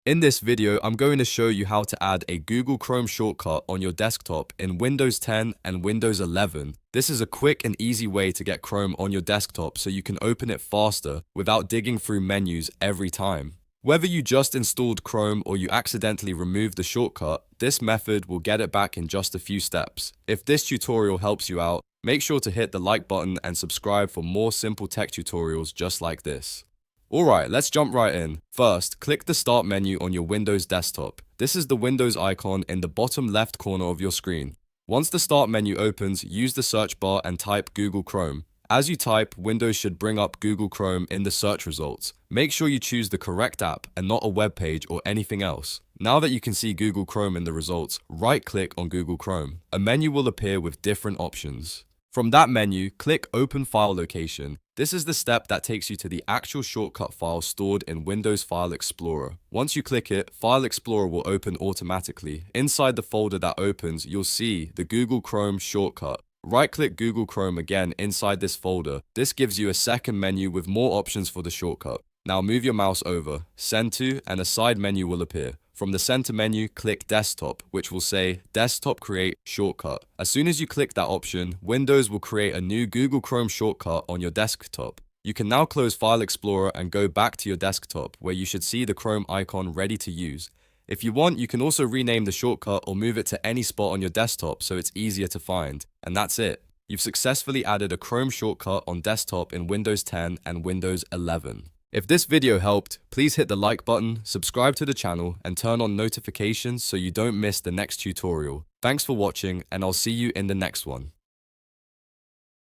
In this video, I'm going to show you how to add a Google Chrome shortcut on your desktop in Windows 10 and Windows 11. This is a quick and easy way to get Chrome on your desktop so you can open it faster without digging through menus every time. Whether you just installed Chrome or you accidentally removed the shortcut, this method will get it back in just a few steps. If this tutorial helps you out, make sure to hit the like button and subscribe for more simple tech tutorials just like this. Alright, let's jump right in. First, click the Start menu on your Windows desktop. This is the Windows icon in the bottom left corner of your screen. Once the Start menu opens, use the search bar and type Google Chrome. As you type, Windows should bring up Google Chrome in the search results. Make sure you choose the correct app and not a web page or anything else. Now that you can see Google Chrome in the results, right-click on Google Chrome. A menu will appear with different options. From that menu, click Open File Location. This is the step that takes you to the actual shortcut file stored in Windows File Explorer. Once you click it, File Explorer will open automatically. Inside the folder that opens, you'll see the Google Chrome shortcut. Right-click Google Chrome again inside this folder. This gives you a second menu with more options for the shortcut. Now move your mouse over, Send to, and a side menu will appear. From the center menu, click Desktop, which will say Desktop Create Shortcut. As soon as you click that option, Windows will create a new Google Chrome shortcut on your desktop. You can now close File Explorer and go back to your desktop, where you should see the Chrome icon ready to use. If you want, you can also rename the shortcut or move it to any spot on your desktop so it's easier to find. And that's it. You've successfully added a Chrome shortcut on desktop in Windows 10 and Windows 11. If this video helped, please hit the like button, subscribe to the channel, and turn on notifications so you don't miss the next tutorial. Thanks for watching, and I'll see you in the next one.